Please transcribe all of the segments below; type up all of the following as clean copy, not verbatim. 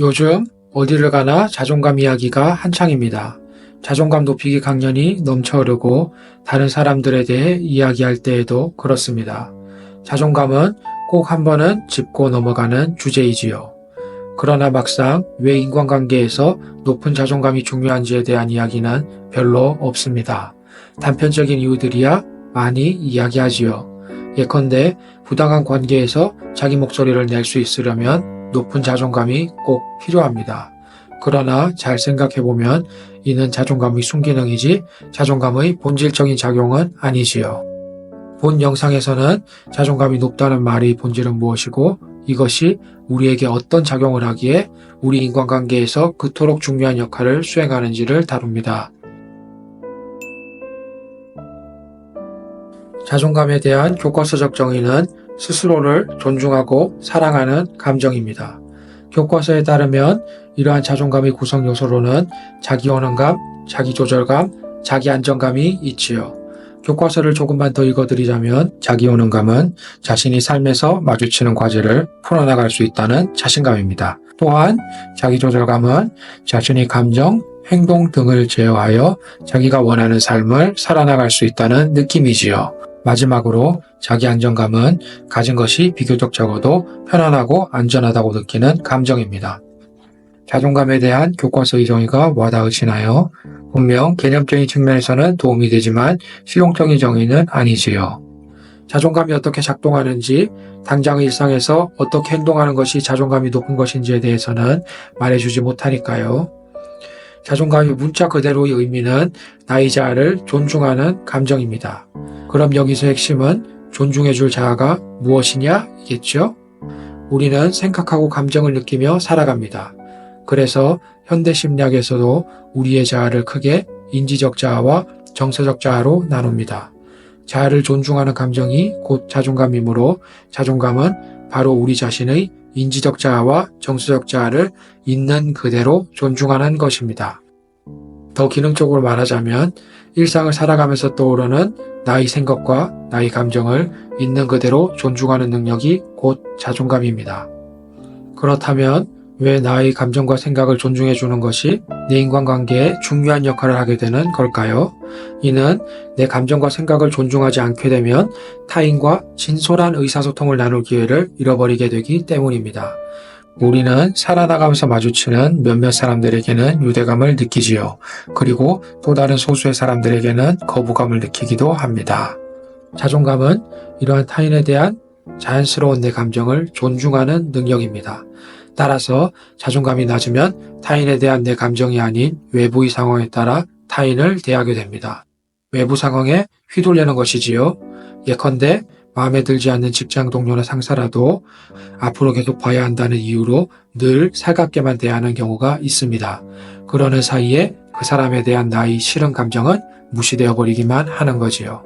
요즘 어디를 가나 자존감 이야기가 한창입니다. 자존감 높이기 강연이 넘쳐흐르고 다른 사람들에 대해 이야기할 때에도 그렇습니다. 자존감은 꼭 한 번은 짚고 넘어가는 주제이지요. 그러나 막상 왜 인간관계에서 높은 자존감이 중요한지에 대한 이야기는 별로 없습니다. 단편적인 이유들이야 많이 이야기하지요. 예컨대 부당한 관계에서 자기 목소리를 낼 수 있으려면 높은 자존감이 꼭 필요합니다. 그러나 잘 생각해보면 이는 자존감의 순기능이지 자존감의 본질적인 작용은 아니지요. 본 영상에서는 자존감이 높다는 말의 본질은 무엇이고 이것이 우리에게 어떤 작용을 하기에 우리 인간관계에서 그토록 중요한 역할을 수행하는지를 다룹니다. 자존감에 대한 교과서적 정의는 스스로를 존중하고 사랑하는 감정입니다. 교과서에 따르면 이러한 자존감의 구성 요소로는 자기원함감, 자기조절감, 자기안정감이 있지요. 교과서를 조금만 더 읽어드리자면 자기원함감은 자신이 삶에서 마주치는 과제를 풀어나갈 수 있다는 자신감입니다. 또한 자기조절감은 자신의 감정, 행동 등을 제어하여 자기가 원하는 삶을 살아나갈 수 있다는 느낌이지요. 마지막으로 자기안정감은 가진 것이 비교적 적어도 편안하고 안전하다고 느끼는 감정입니다. 자존감에 대한 교과서의 정의가 와닿으시나요? 분명 개념적인 측면에서는 도움이 되지만 실용적인 정의는 아니지요. 자존감이 어떻게 작동하는지, 당장의 일상에서 어떻게 행동하는 것이 자존감이 높은 것인지에 대해서는 말해주지 못하니까요. 자존감의 문자 그대로의 의미는 나의 자아를 존중하는 감정입니다. 그럼 여기서 핵심은 존중해줄 자아가 무엇이냐이겠죠? 우리는 생각하고 감정을 느끼며 살아갑니다. 그래서 현대심리학에서도 우리의 자아를 크게 인지적 자아와 정서적 자아로 나눕니다. 자아를 존중하는 감정이 곧 자존감이므로 자존감은 바로 우리 자신의 인지적 자아와 정서적 자아를 있는 그대로 존중하는 것입니다. 더 기능적으로 말하자면 일상을 살아가면서 떠오르는 나의 생각과 나의 감정을 있는 그대로 존중하는 능력이 곧 자존감입니다. 그렇다면 왜 나의 감정과 생각을 존중해 주는 것이 내 인간관계에 중요한 역할을 하게 되는 걸까요? 이는 내 감정과 생각을 존중하지 않게 되면 타인과 진솔한 의사소통을 나눌 기회를 잃어버리게 되기 때문입니다. 우리는 살아나가면서 마주치는 몇몇 사람들에게는 유대감을 느끼지요. 그리고 또 다른 소수의 사람들에게는 거부감을 느끼기도 합니다. 자존감은 이러한 타인에 대한 자연스러운 내 감정을 존중하는 능력입니다. 따라서 자존감이 낮으면 타인에 대한 내 감정이 아닌 외부의 상황에 따라 타인을 대하게 됩니다. 외부 상황에 휘둘리는 것이지요. 예컨대 마음에 들지 않는 직장 동료나 상사라도 앞으로 계속 봐야 한다는 이유로 늘 살갑게만 대하는 경우가 있습니다. 그러는 사이에 그 사람에 대한 나의 싫은 감정은 무시되어 버리기만 하는 거지요.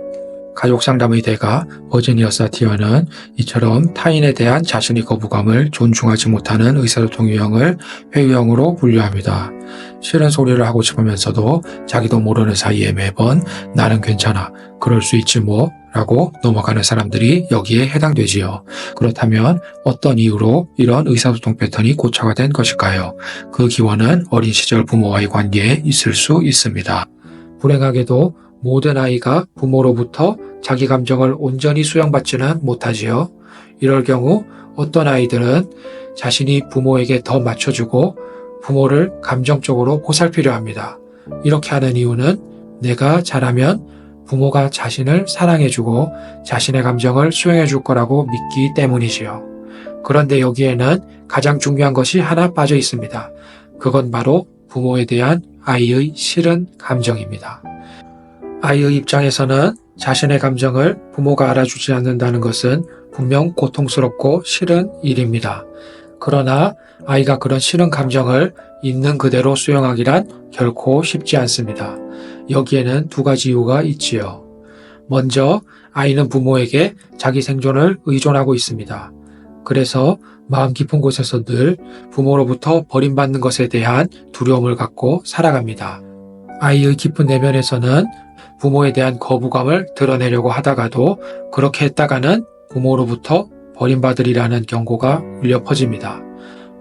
가족상담의 대가 버지니아 사티어는 이처럼 타인에 대한 자신의 거부감을 존중하지 못하는 의사소통 유형을 회유형으로 분류합니다. 싫은 소리를 하고 싶으면서도 자기도 모르는 사이에 매번 나는 괜찮아, 그럴 수 있지 뭐 라고 넘어가는 사람들이 여기에 해당되지요. 그렇다면 어떤 이유로 이런 의사소통 패턴이 고착화 된 것일까요? 그 기원은 어린 시절 부모와의 관계에 있을 수 있습니다. 불행하게도 모든 아이가 부모로부터 자기 감정을 온전히 수용받지는 못하지요. 이럴 경우 어떤 아이들은 자신이 부모에게 더 맞춰주고 부모를 감정적으로 보살피려 합니다. 이렇게 하는 이유는 내가 잘하면 부모가 자신을 사랑해주고 자신의 감정을 수용해줄 거라고 믿기 때문이지요. 그런데 여기에는 가장 중요한 것이 하나 빠져 있습니다. 그건 바로 부모에 대한 아이의 싫은 감정입니다. 아이의 입장에서는 자신의 감정을 부모가 알아주지 않는다는 것은 분명 고통스럽고 싫은 일입니다. 그러나 아이가 그런 싫은 감정을 있는 그대로 수용하기란 결코 쉽지 않습니다. 여기에는 두 가지 이유가 있지요. 먼저 아이는 부모에게 자기 생존을 의존하고 있습니다. 그래서 마음 깊은 곳에서 늘 부모로부터 버림받는 것에 대한 두려움을 갖고 살아갑니다. 아이의 깊은 내면에서는 부모에 대한 거부감을 드러내려고 하다가도 그렇게 했다가는 부모로부터 버림받으리라는 경고가 울려 퍼집니다.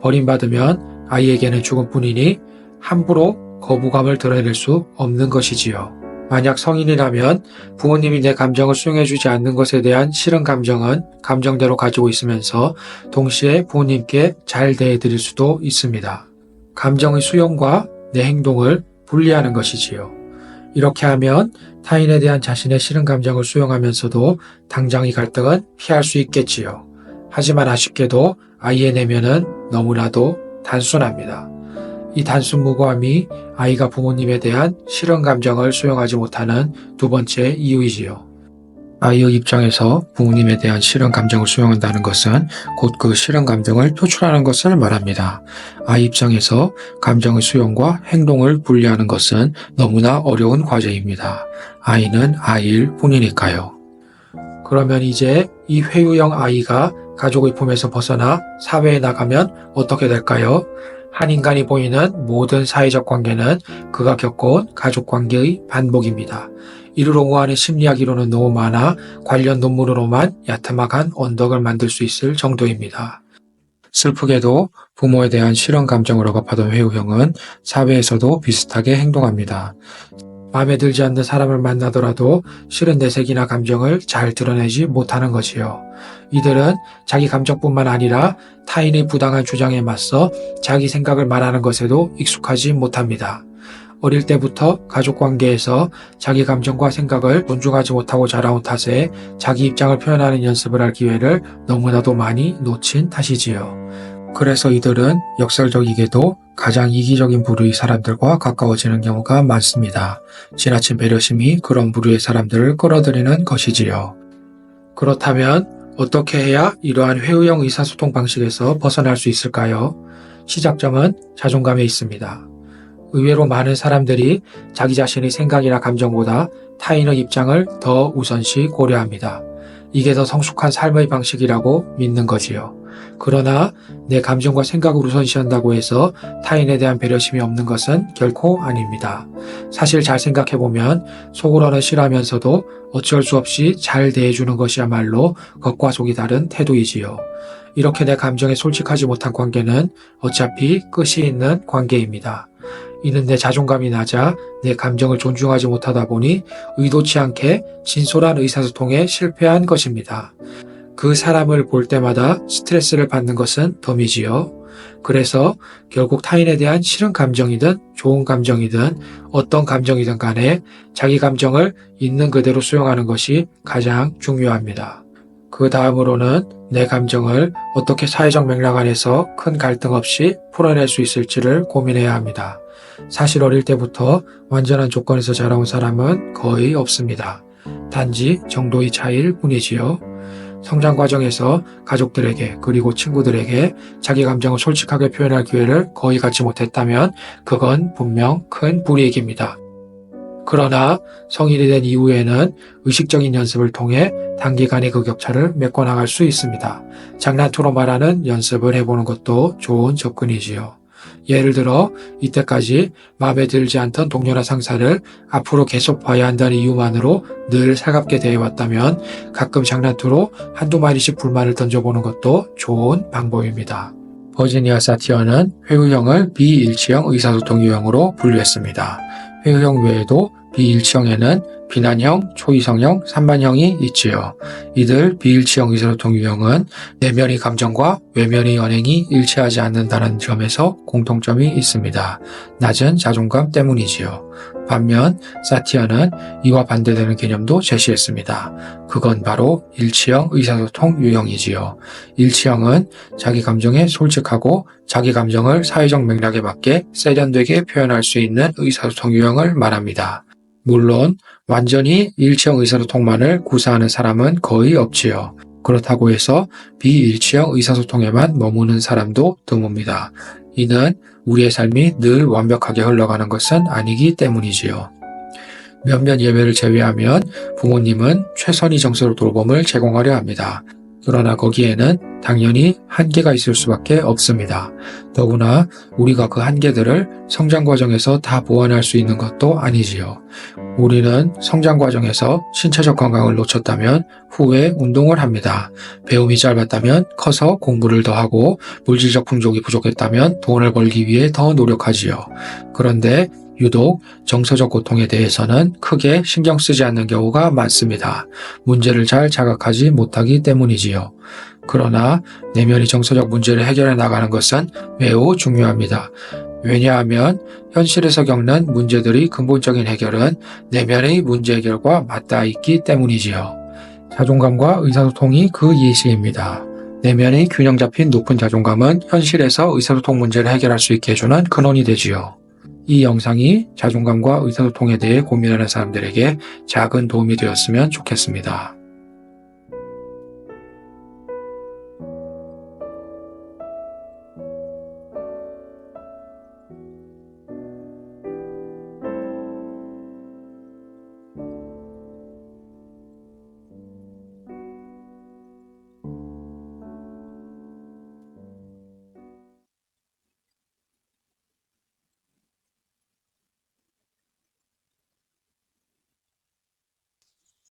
버림받으면 아이에게는 죽음뿐이니 함부로 거부감을 드러낼 수 없는 것이지요. 만약 성인이라면 부모님이 내 감정을 수용해주지 않는 것에 대한 싫은 감정은 감정대로 가지고 있으면서 동시에 부모님께 잘 대해드릴 수도 있습니다. 감정의 수용과 내 행동을 분리하는 것이지요. 이렇게 하면 타인에 대한 자신의 싫은 감정을 수용하면서도 당장 이 갈등은 피할 수 있겠지요. 하지만 아쉽게도 아이의 내면은 너무나도 단순합니다. 이 단순 무고함이 아이가 부모님에 대한 싫은 감정을 수용하지 못하는 두 번째 이유이지요. 아이의 입장에서 부모님에 대한 싫은 감정을 수용한다는 것은 곧 그 싫은 감정을 표출하는 것을 말합니다. 아이 입장에서 감정의 수용과 행동을 분리하는 것은 너무나 어려운 과제입니다. 아이는 아이일 뿐이니까요. 그러면 이제 이 회유형 아이가 가족의 품에서 벗어나 사회에 나가면 어떻게 될까요? 한 인간이 보이는 모든 사회적 관계는 그가 겪어온 가족 관계의 반복입니다. 이를 옹호하는 심리학 이론은 너무 많아 관련 논문으로만 야트막한 언덕을 만들 수 있을 정도입니다. 슬프게도 부모에 대한 싫은 감정을 억압하던 회유형은 사회에서도 비슷하게 행동합니다. 마음에 들지 않는 사람을 만나더라도 싫은 내색이나 감정을 잘 드러내지 못하는 거지요. 이들은 자기 감정뿐만 아니라 타인의 부당한 주장에 맞서 자기 생각을 말하는 것에도 익숙하지 못합니다. 어릴 때부터 가족관계에서 자기 감정과 생각을 존중하지 못하고 자라온 탓에 자기 입장을 표현하는 연습을 할 기회를 너무나도 많이 놓친 탓이지요. 그래서 이들은 역설적이게도 가장 이기적인 부류의 사람들과 가까워지는 경우가 많습니다. 지나친 배려심이 그런 부류의 사람들을 끌어들이는 것이지요. 그렇다면 어떻게 해야 이러한 회유형 의사소통 방식에서 벗어날 수 있을까요? 시작점은 자존감에 있습니다. 의외로 많은 사람들이 자기 자신의 생각이나 감정보다 타인의 입장을 더 우선시 고려합니다. 이게 더 성숙한 삶의 방식이라고 믿는 거지요. 그러나 내 감정과 생각을 우선시한다고 해서 타인에 대한 배려심이 없는 것은 결코 아닙니다. 사실 잘 생각해보면 속으로는 싫어하면서도 어쩔 수 없이 잘 대해주는 것이야말로 겉과 속이 다른 태도이지요. 이렇게 내 감정에 솔직하지 못한 관계는 어차피 끝이 있는 관계입니다. 이는 내 자존감이 낮아 내 감정을 존중하지 못하다 보니 의도치 않게 진솔한 의사소통에 실패한 것입니다. 그 사람을 볼 때마다 스트레스를 받는 것은 덤이지요. 그래서 결국 타인에 대한 싫은 감정이든 좋은 감정이든 어떤 감정이든 간에 자기 감정을 있는 그대로 수용하는 것이 가장 중요합니다. 그 다음으로는 내 감정을 어떻게 사회적 맥락 안에서 큰 갈등 없이 풀어낼 수 있을지를 고민해야 합니다. 사실 어릴 때부터 완전한 조건에서 자라온 사람은 거의 없습니다. 단지 정도의 차이일 뿐이지요. 성장 과정에서 가족들에게 그리고 친구들에게 자기 감정을 솔직하게 표현할 기회를 거의 갖지 못했다면 그건 분명 큰 불이익입니다. 그러나 성인이 된 이후에는 의식적인 연습을 통해 단기간에 그 격차를 메꿔나갈 수 있습니다. 장난투로 말하는 연습을 해보는 것도 좋은 접근이지요. 예를 들어 이때까지 마음에 들지 않던 동료나 상사를 앞으로 계속 봐야 한다는 이유만으로 늘 살갑게 대해왔다면 가끔 장난투로 한두 마디씩 불만을 던져보는 것도 좋은 방법입니다. 버지니아 사티어는 회유형을 비일치형 의사소통 유형으로 분류했습니다. 회유형 외에도 비일치형에는 비난형, 초이성형, 산만형이 있지요. 이들 비일치형 의사소통 유형은 내면의 감정과 외면의 언행이 일치하지 않는다는 점에서 공통점이 있습니다. 낮은 자존감 때문이지요. 반면 사티어는 이와 반대되는 개념도 제시했습니다. 그건 바로 일치형 의사소통 유형이지요. 일치형은 자기 감정에 솔직하고 자기 감정을 사회적 맥락에 맞게 세련되게 표현할 수 있는 의사소통 유형을 말합니다. 물론 완전히 일치형 의사소통만을 구사하는 사람은 거의 없지요. 그렇다고 해서 비일치형 의사소통에만 머무는 사람도 드뭅니다. 이는 우리의 삶이 늘 완벽하게 흘러가는 것은 아니기 때문이지요. 몇몇 예외를 제외하면 부모님은 최선의 정서로 돌봄을 제공하려 합니다. 그러나 거기에는 당연히 한계가 있을 수밖에 없습니다. 더구나 우리가 그 한계들을 성장 과정에서 다 보완할 수 있는 것도 아니지요. 우리는 성장 과정에서 신체적 건강을 놓쳤다면 후에 운동을 합니다. 배움이 짧았다면 커서 공부를 더 하고 물질적 풍족이 부족했다면 돈을 벌기 위해 더 노력하지요. 그런데 유독 정서적 고통에 대해서는 크게 신경 쓰지 않는 경우가 많습니다. 문제를 잘 자각하지 못하기 때문이지요. 그러나 내면이 정서적 문제를 해결해 나가는 것은 매우 중요합니다. 왜냐하면 현실에서 겪는 문제들의 근본적인 해결은 내면의 문제 해결과 맞닿아 있기 때문이지요. 자존감과 의사소통이 그 예시입니다. 내면의 균형 잡힌 높은 자존감은 현실에서 의사소통 문제를 해결할 수 있게 해주는 근원이 되지요. 이 영상이 자존감과 의사소통에 대해 고민하는 사람들에게 작은 도움이 되었으면 좋겠습니다.